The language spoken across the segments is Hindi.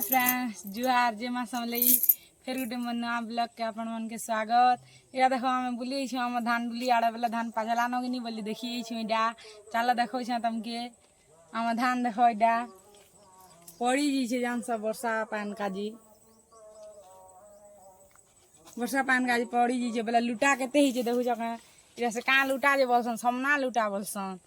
हाय फ्रेंड्स जुहार जे माँ समझ फिर गोटे मोर नुआ ब्लॉग के आपण मन के स्वागत। या देखो आम बुली आम धान बुली आड़े बेला धान पाचला नगिनी बोली देखी इटा चल देखो तुमके आम धान देख इटा पड़ी जाइए जान सब वर्षा पान काजी पड़ी जाइए बोले लुटा केते देखु इधर से कहाँ लुटा जे बोलसन समना लुटा बोलसन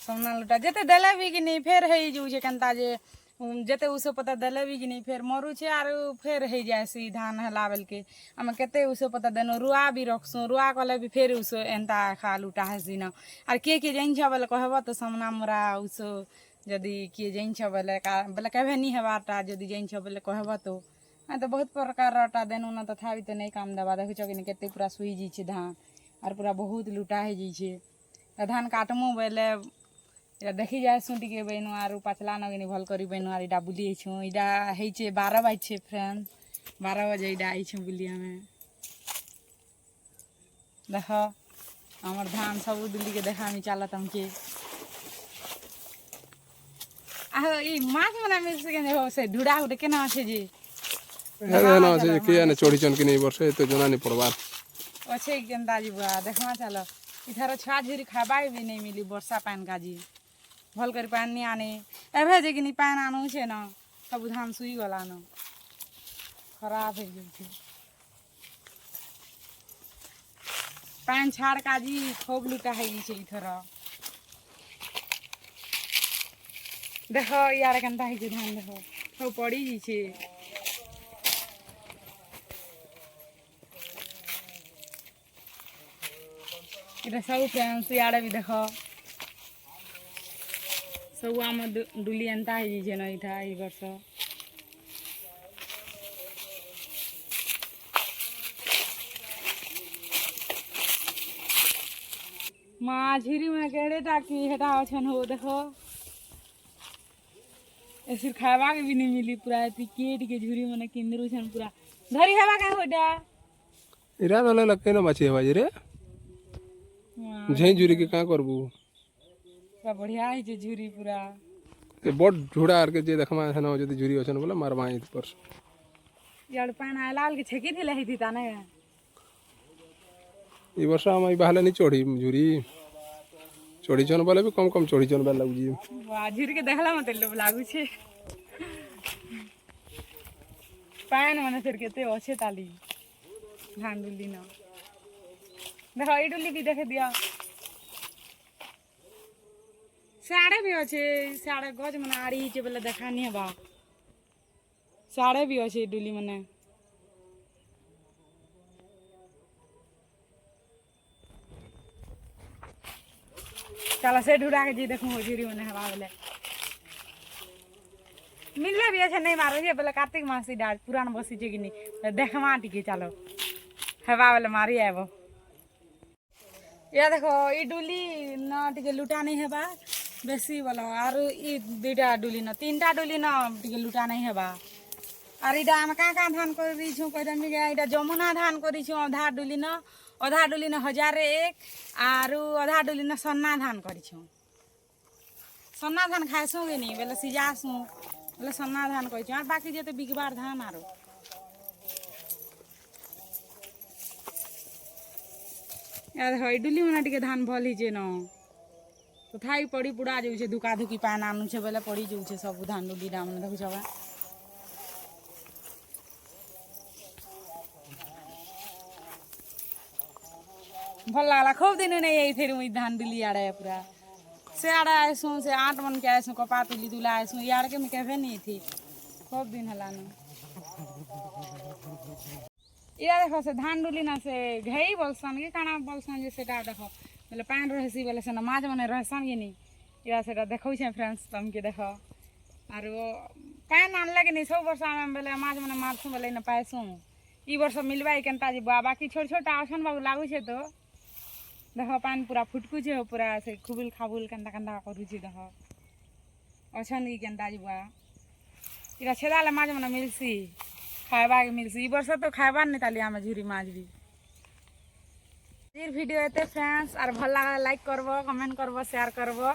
समना लुटा जेते देले भी कि नहीं फेर है जो केनता जे जेते उसे पता देले भी कि नहीं फेर मरु छे आर फेर है जासी धान हला बेल के आम केते उसे पता देनो रुआ भी रखसु रुआ कले भी फेर उसे एंता खा लुटा हसी न आर के जाइन छ बोले कहब तो समना मोरा उसे जदि किए जाइन छ बोले बोले कहे नहीं हेबाटा जदि जाइन छ बोले कहब तो तो बहुत प्रकार अटा देनु न तथापि तो नहीं काम देवा देखु कि केते पूरा सुई जी छे धान और पूरा बहुत लुटा है जी छे धान काटमु बेले देखी जाए टी बैनु आर पाचला नगिनी भल कर बैनु आर इटा बुली छू इटा है 12 बज छे फ्रेंड 12 बजे इटा आई छू बुली हमें देख हमार धान सब दुली के देखा मी चलत हमके ई माछ मना में से ढुड़ा उठे केना छे जी ना से के ने चोड़ी चन के नहीं वर्षे तो जना नहीं पड़वा अच्छे गेंदा जी बुआ देखमा चलो इधर छा झुरी खाबा भी नहीं मिली वर्षा पान का जी भल कर पान नहीं आने एभे जे कि नहीं पान आनु छे न सब धान सुई गला न खराब है जी पान छाड़ का जी खूब लुटा है छे इधर देखो यार केनता है जे धान देखो सब पड़ी जी छे इधर सब फ्रेंड्स यार भी देखो सब आम डुली एंता है न इटा ई वर्ष माँ झिरी में केड़े टाकी हेटा अछन हो देखो ऐसे खावा के भी नहीं मिली पूरा केट के झुरी मन किंदरू छन पूरा धरी हेबा का होटा इरा वाला लगे न बाची बाजी रे झई झुरी के का करबू पूरा बढ़िया है जे झुरी पूरा ए बड झुड़ा आर के जे देखमा है न जदी झुरी अछन बोला मारवा इत पर यार पान आलाल के छकी थी लही थी ताने ई वर्ष हम बहला नहीं चोड़ी झुरी चोड़ी चन बोले भी कम चोड़ी चन बा लागू जी वाह झुरी के देखला मत लोग लागू छे पान मने फिर केते अच्छे ताली धान डुली न देखो ई डुली भी देखे दिया साड़े भी अच्छे साड़े गज मने आड़ी छे बोले देखा नहीं बा साड़े भी अच्छे डुली मने चलो से ढूंढा के जी देखूं झुरी मने हवा बोले मिलले भी अच्छे नहीं मारो जे बोले कार्तिक मासी डाल पुरान बसी छे कि नहीं देखमा टिके चलो हवा बोले मारी आबो या देखो ई डुली न टिके लुटा नहीं हेबा बेसी बोलो आर ई दुटा डुली न तीनटा डुली न टिके लुटा नहीं हेबा आर इटा हम का धान करी छु कदम गे इटा जमुना धान करी छु आधा डुली न 1001 आरु आधा डुली न सन्ना धान करी छु सन्ना धान खाइसु कि नहीं बेले सिजासु बोले सन्ना धान करी छु आर बाकी जेते बिगबार धान आरो यार हई डुली मना टिके धान भल ही जे न तो थाई पड़ी पुड़ा जाऊ छे धुका धुकी पान आनु छे बेले पड़ी जाऊ छे सब धान डुली दाम देखु छबा भल लागला खूब दिन नहीं आई फिर मुई धान डुली आड़े पूरा से आड़े आइसु से 8 मन के आइसु कपा तुली तुला आइसु यार के मैं कहबे नहीं थी खूब दिन हला न या देखो से धान डुली ना से घई बोलसन के काना बोलसन जे सेटा देखो बोले पान रहसी बोले से माछ मने रहसन कि नहीं या सेटा देखौ छे फ्रेंड्स तुम के देखो आर वो पान आनले कि नहीं सब वर्ष में बोले माछ मने मारसु बोले न पाइसु ई वर्ष मिलबाई केनता जी बा बाकी छोट छोट आसन बाबू लागू छे तो देखो पान पूरा फुटकू छे पूरा से खुबुल खाबुल केनता केनता करू छे देखो अछन ई केनता जी बा इरा छेदाले माछ मने मिलसी खाइबा के मिलसी ई वर्ष तो खाइबा नहीं ताली आमे झुरी माछ भी वीडियो एते फ्रेंड्स आर भल लागे लाइक करबो कमेंट करबो शेयर करबो।